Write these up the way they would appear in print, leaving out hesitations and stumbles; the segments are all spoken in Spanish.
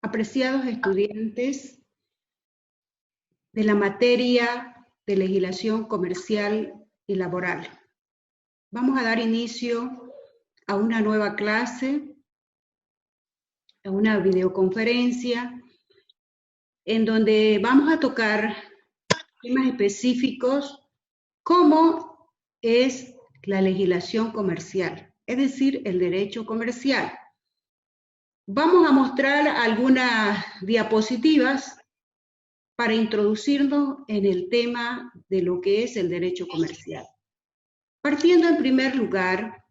Apreciados estudiantes de la materia de legislación comercial y laboral, vamos a dar inicio a una nueva clase, a una videoconferencia, en donde vamos a tocar temas específicos como es la legislación comercial, es decir, el derecho comercial. Vamos a mostrar algunas diapositivas para introducirnos en el tema de lo que es el derecho comercial. Partiendo en primer lugar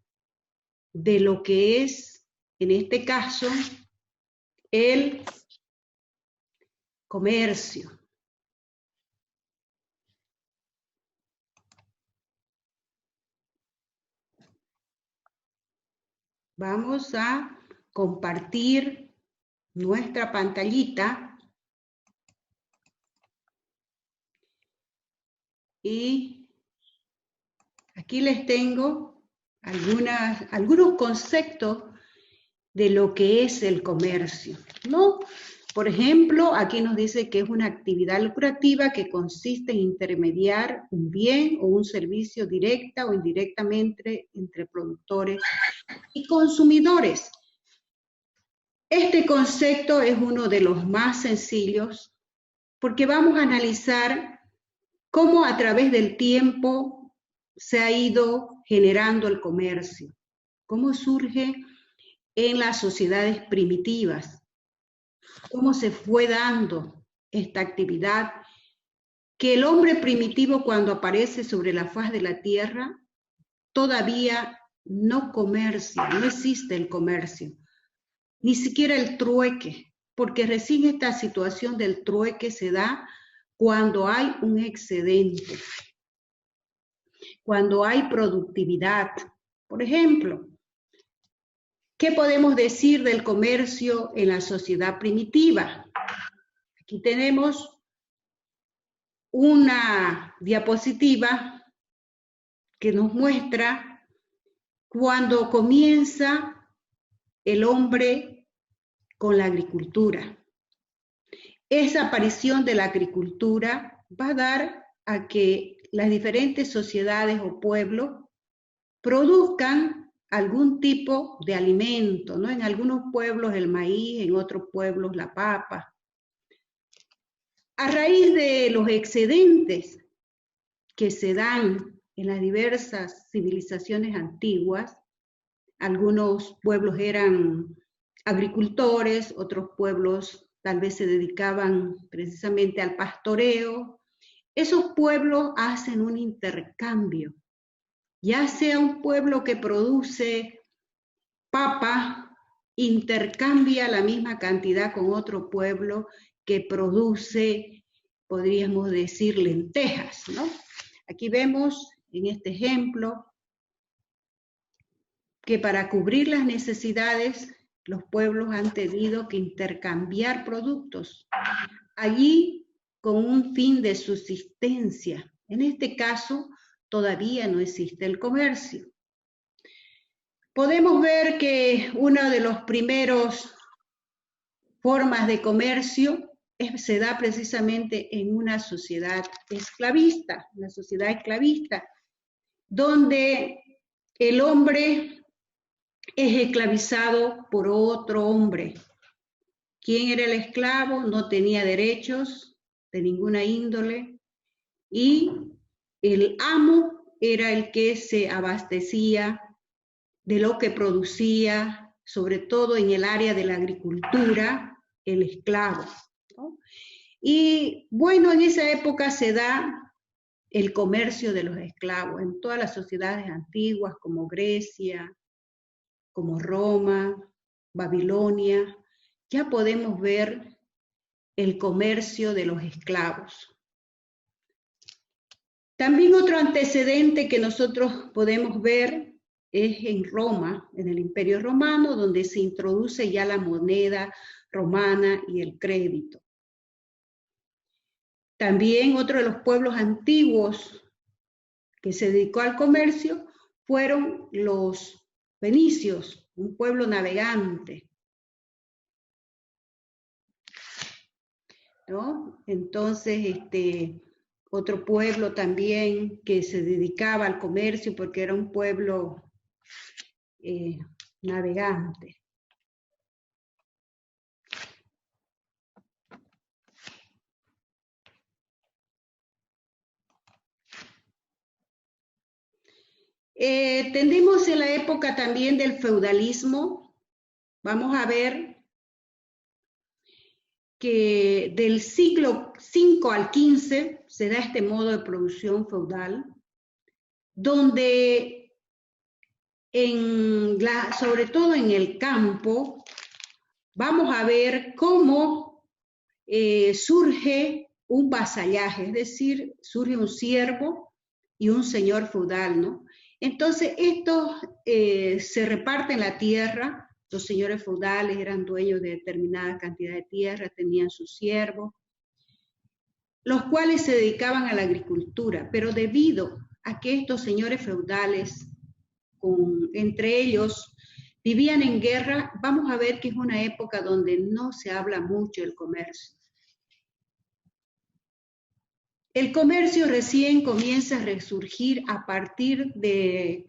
de lo que es, en este caso, el comercio. Vamos a compartir nuestra pantallita y aquí les tengo algunos conceptos de lo que es el comercio, ¿no? Por ejemplo, aquí nos dice que es una actividad lucrativa que consiste en intermediar un bien o un servicio directa o indirectamente entre productores y consumidores. Este concepto es uno de los más sencillos porque vamos a analizar cómo a través del tiempo se ha ido generando el comercio, cómo surge en las sociedades primitivas, cómo se fue dando esta actividad, que el hombre primitivo cuando aparece sobre la faz de la tierra todavía no comercia, no existe el comercio, ni siquiera el trueque, porque recién esta situación del trueque se da cuando hay un excedente, cuando hay productividad. Por ejemplo, ¿qué podemos decir del comercio en la sociedad primitiva? Aquí tenemos una diapositiva que nos muestra cuando comienza el hombre con la agricultura. Esa aparición de la agricultura va a dar a que las diferentes sociedades o pueblos produzcan algún tipo de alimento, ¿no? En algunos pueblos el maíz, en otros pueblos la papa. A raíz de los excedentes que se dan en las diversas civilizaciones antiguas, algunos pueblos eran agricultores, otros pueblos tal vez se dedicaban precisamente al pastoreo. Esos pueblos hacen un intercambio, ya sea un pueblo que produce papa, intercambia la misma cantidad con otro pueblo que produce, podríamos decir, lentejas, ¿no? Aquí vemos en este ejemplo que para cubrir las necesidades los pueblos han tenido que intercambiar productos, allí con un fin de subsistencia. En este caso, todavía no existe el comercio. Podemos ver que una de las primeras formas de comercio se da precisamente en una sociedad esclavista, donde el hombre es esclavizado por otro hombre. ¿Quién era el esclavo? No tenía derechos de ninguna índole y el amo era el que se abastecía de lo que producía, sobre todo en el área de la agricultura, el esclavo, ¿no? Y bueno, en esa época se da el comercio de los esclavos en todas las sociedades antiguas como Grecia, como Roma, Babilonia. Ya podemos ver el comercio de los esclavos. También otro antecedente que nosotros podemos ver es en Roma, en el Imperio Romano, donde se introduce ya la moneda romana y el crédito. También otro de los pueblos antiguos que se dedicó al comercio fueron los fenicios, un pueblo navegante. ¿no? Entonces, otro pueblo también que se dedicaba al comercio porque era un pueblo navegante. Tendimos en la época también del feudalismo. Vamos a ver que del siglo V al XV se da este modo de producción feudal, donde sobre todo en el campo, vamos a ver cómo surge un vasallaje, es decir, surge un siervo y un señor feudal, ¿no? Entonces, estos se reparten la tierra, los señores feudales eran dueños de determinada cantidad de tierra, tenían sus siervos, los cuales se dedicaban a la agricultura, pero debido a que estos señores feudales, entre ellos, vivían en guerra, vamos a ver que es una época donde no se habla mucho del comercio. El comercio recién comienza a resurgir a partir del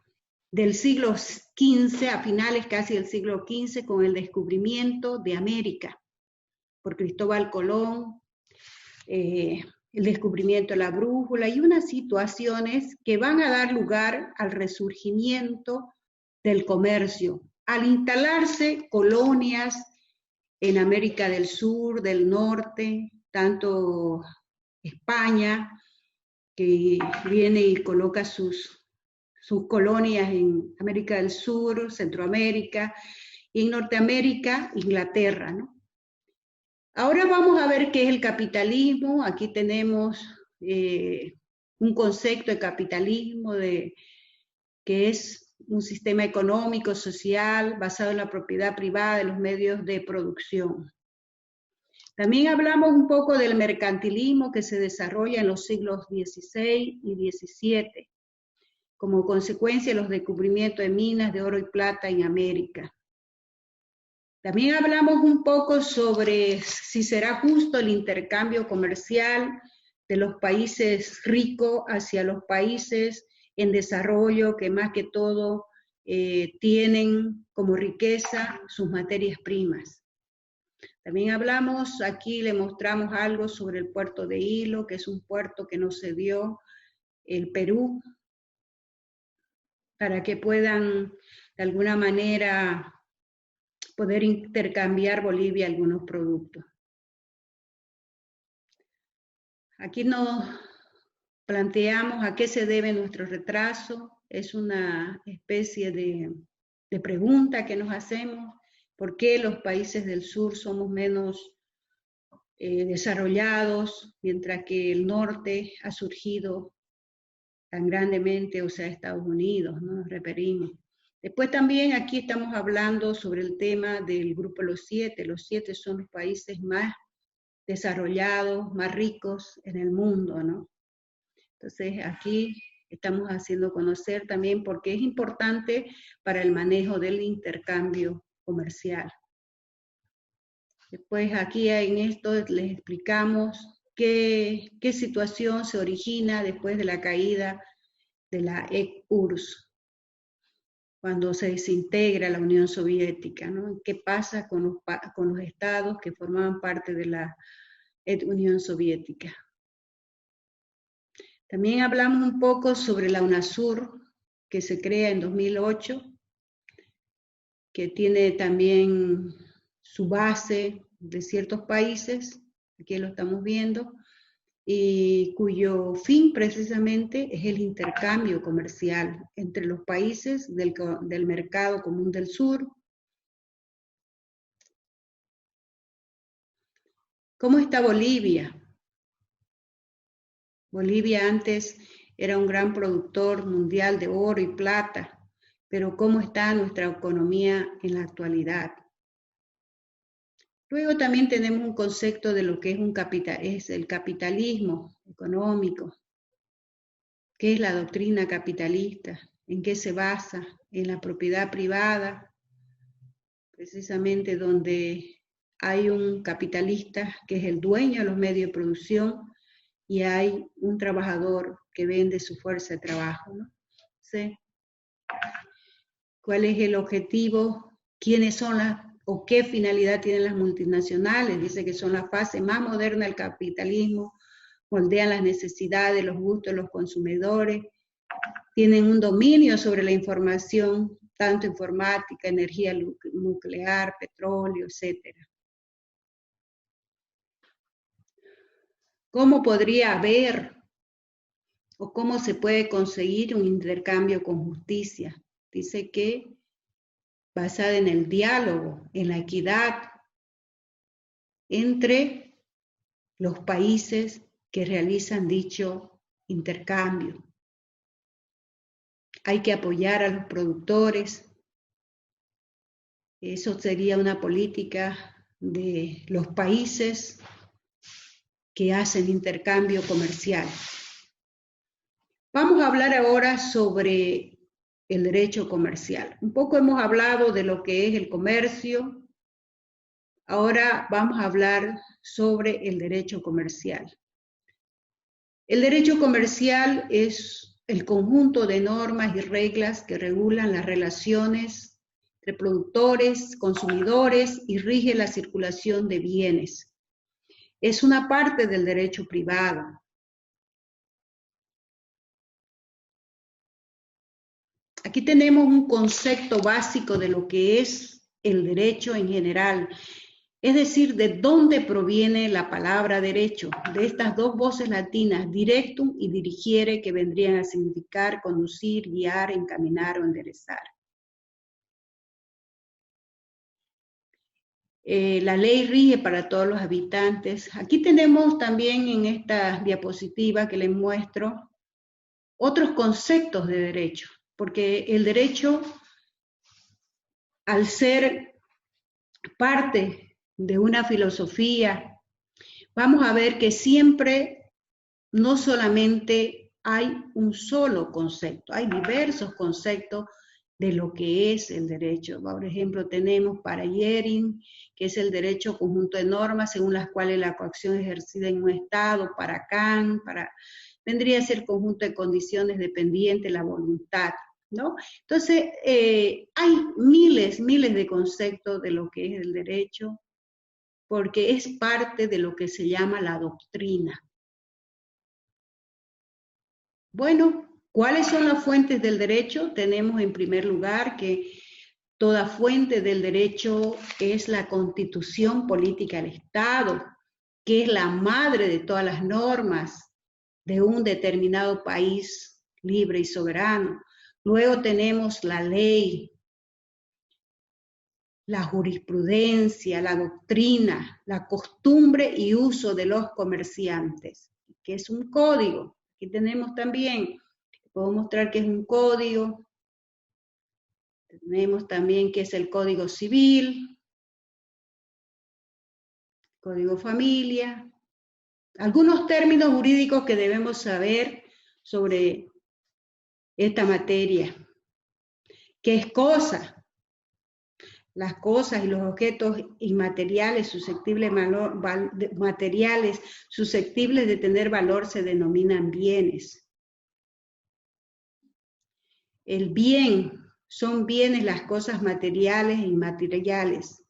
siglo XV, a finales casi del siglo XV, con el descubrimiento de América por Cristóbal Colón, el descubrimiento de la brújula y unas situaciones que van a dar lugar al resurgimiento del comercio, al instalarse colonias en América del Sur, del Norte, tanto España, que viene y coloca sus colonias en América del Sur, Centroamérica, y en Norteamérica, Inglaterra, ¿no? Ahora vamos a ver qué es el capitalismo. Aquí tenemos un concepto de capitalismo que es un sistema económico, social, basado en la propiedad privada de los medios de producción. También hablamos un poco del mercantilismo que se desarrolla en los siglos XVI y XVII, como consecuencia de los descubrimientos de minas de oro y plata en América. También hablamos un poco sobre si será justo el intercambio comercial de los países ricos hacia los países en desarrollo, que más que todo tienen como riqueza sus materias primas. También hablamos, aquí le mostramos algo sobre el puerto de Hilo, que es un puerto que nos cedió el Perú, para que puedan de alguna manera poder intercambiar Bolivia algunos productos. Aquí nos planteamos a qué se debe nuestro retraso. Es una especie de pregunta que nos hacemos. ¿Por qué los países del sur somos menos desarrollados, mientras que el norte ha surgido tan grandemente, o sea, Estados Unidos, ¿no? Nos referimos. Después también aquí estamos hablando sobre el tema del grupo Los Siete. Los Siete son los países más desarrollados, más ricos en el mundo, ¿no? Entonces aquí estamos haciendo conocer también por qué es importante para el manejo del intercambio comercial. Después aquí en esto les explicamos qué situación se origina después de la caída de la URSS, cuando se desintegra la Unión Soviética, ¿no? ¿Qué pasa con los estados que formaban parte de la Unión Soviética? También hablamos un poco sobre la UNASUR, que se crea en 2008, que tiene también su base de ciertos países, aquí lo estamos viendo, y cuyo fin precisamente es el intercambio comercial entre los países del mercado común del sur. ¿Cómo está Bolivia? Bolivia antes era un gran productor mundial de oro y plata, pero ¿cómo está nuestra economía en la actualidad? Luego también tenemos un concepto de lo que es el capitalismo económico. ¿Qué es la doctrina capitalista? ¿En qué se basa? En la propiedad privada, precisamente donde hay un capitalista que es el dueño de los medios de producción y hay un trabajador que vende su fuerza de trabajo, ¿no? ¿Sí? ¿Cuál es el objetivo? ¿Quiénes son las o qué finalidad tienen las multinacionales? Dice que son la fase más moderna del capitalismo, moldean las necesidades, los gustos de los consumidores, tienen un dominio sobre la información, tanto informática, energía nuclear, petróleo, etc. ¿Cómo podría haber o cómo se puede conseguir un intercambio con justicia? Dice que basada en el diálogo, en la equidad entre los países que realizan dicho intercambio. Hay que apoyar a los productores. Eso sería una política de los países que hacen intercambio comercial. Vamos a hablar ahora sobre el derecho comercial. Un poco hemos hablado de lo que es el comercio. Ahora vamos a hablar sobre el derecho comercial. El derecho comercial es el conjunto de normas y reglas que regulan las relaciones entre productores, consumidores y rige la circulación de bienes. Es una parte del derecho privado. Aquí tenemos un concepto básico de lo que es el derecho en general, es decir, de dónde proviene la palabra derecho, de estas dos voces latinas, directum y dirigere, que vendrían a significar conducir, guiar, encaminar o enderezar. La ley rige para todos los habitantes. Aquí tenemos también en esta diapositiva que les muestro otros conceptos de derecho, porque el derecho, al ser parte de una filosofía, vamos a ver que siempre no solamente hay un solo concepto, hay diversos conceptos de lo que es el derecho. Por ejemplo, tenemos para Yering, que es el derecho conjunto de normas según las cuales la coacción es ejercida en un Estado. Para Kant, vendría a ser conjunto de condiciones dependientes de la voluntad, ¿no? Entonces, hay miles de conceptos de lo que es el derecho, porque es parte de lo que se llama la doctrina. Bueno, ¿cuáles son las fuentes del derecho? Tenemos en primer lugar que toda fuente del derecho es la Constitución Política del Estado, que es la madre de todas las normas de un determinado país libre y soberano. Luego tenemos la ley, la jurisprudencia, la doctrina, la costumbre y uso de los comerciantes, que es un código. Aquí tenemos también, puedo mostrar que es un código. Tenemos también que es el Código Civil, Código Familia. Algunos términos jurídicos que debemos saber sobre esta materia. ¿Qué es cosa? Las cosas y los objetos inmateriales materiales susceptibles de tener valor se denominan bienes. El bien son bienes las cosas materiales e inmateriales,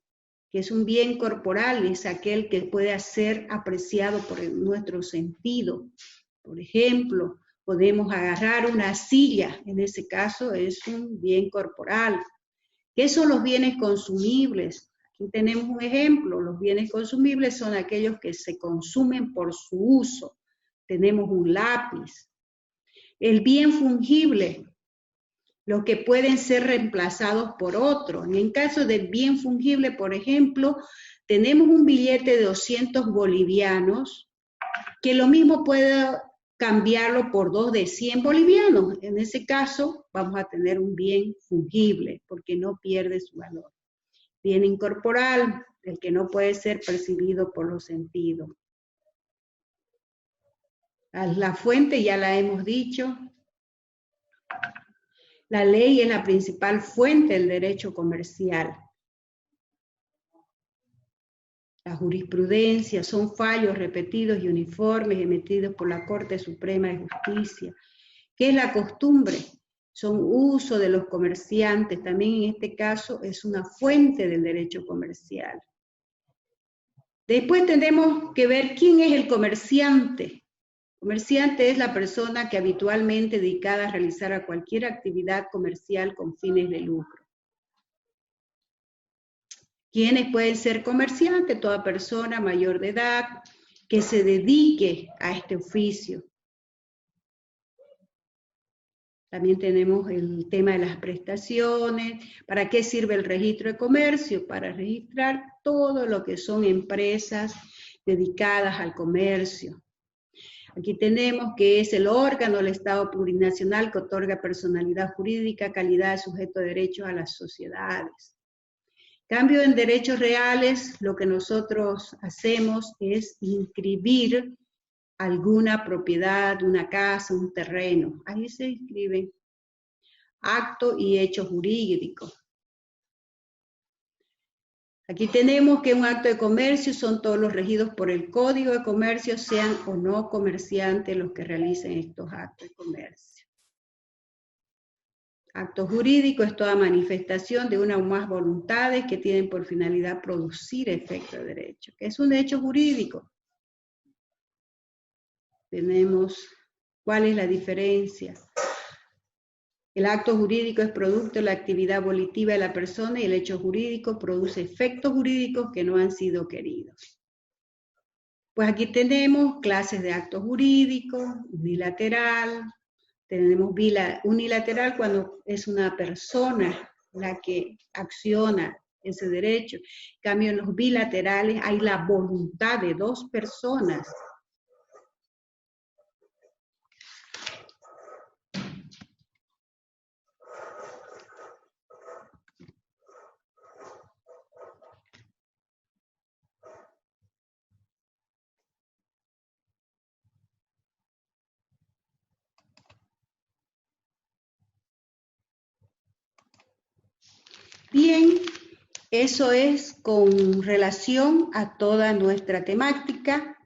que es un bien corporal, es aquel que puede ser apreciado por nuestro sentido. Por ejemplo, podemos agarrar una silla, en ese caso es un bien corporal. ¿Qué son los bienes consumibles? Aquí tenemos un ejemplo. Los bienes consumibles son aquellos que se consumen por su uso. Tenemos un lápiz. El bien fungible, los que pueden ser reemplazados por otro. En el caso del bien fungible, por ejemplo, tenemos un billete de 200 bolivianos, que lo mismo puede cambiarlo por 2 de 100 bolivianos. En ese caso, vamos a tener un bien fungible, porque no pierde su valor. Bien incorporal, el que no puede ser percibido por los sentidos. La fuente ya la hemos dicho. La ley es la principal fuente del derecho comercial. La jurisprudencia son fallos repetidos y uniformes emitidos por la Corte Suprema de Justicia. ¿Qué es la costumbre? Son uso de los comerciantes, también en este caso es una fuente del derecho comercial. Después tenemos que ver quién es el comerciante. Comerciante es la persona que habitualmente dedicada a realizar a cualquier actividad comercial con fines de lucro. ¿Quiénes pueden ser comerciantes? Toda persona mayor de edad que se dedique a este oficio. También tenemos el tema de las prestaciones. ¿Para qué sirve el registro de comercio? Para registrar todo lo que son empresas dedicadas al comercio. Aquí tenemos que es el órgano del Estado plurinacional que otorga personalidad jurídica, calidad de sujeto de derechos a las sociedades. Cambio en derechos reales, lo que nosotros hacemos es inscribir alguna propiedad, una casa, un terreno. Ahí se inscriben acto y hecho jurídico. Aquí tenemos que un acto de comercio son todos los regidos por el Código de Comercio, sean o no comerciantes los que realicen estos actos de comercio. Acto jurídico es toda manifestación de una o más voluntades que tienen por finalidad producir efecto de derecho. ¿Qué es un hecho jurídico? Tenemos, ¿cuál es la diferencia? El acto jurídico es producto de la actividad volitiva de la persona y el hecho jurídico produce efectos jurídicos que no han sido queridos. Pues aquí tenemos clases de actos jurídicos, unilateral, tenemos unilateral cuando es una persona la que acciona ese derecho. En cambio, en los bilaterales hay la voluntad de dos personas. Bien, eso es con relación a toda nuestra temática.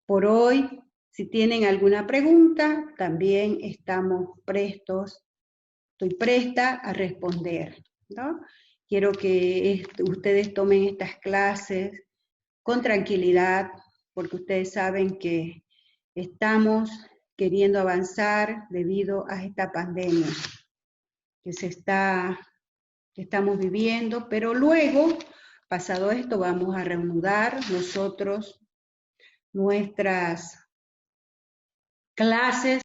Por hoy, si tienen alguna pregunta, también estamos prestos, estoy presta a responder, ¿no? Quiero que ustedes tomen estas clases con tranquilidad, porque ustedes saben que estamos queriendo avanzar debido a esta pandemia que estamos viviendo, pero luego, pasado esto, vamos a reanudar nosotros nuestras clases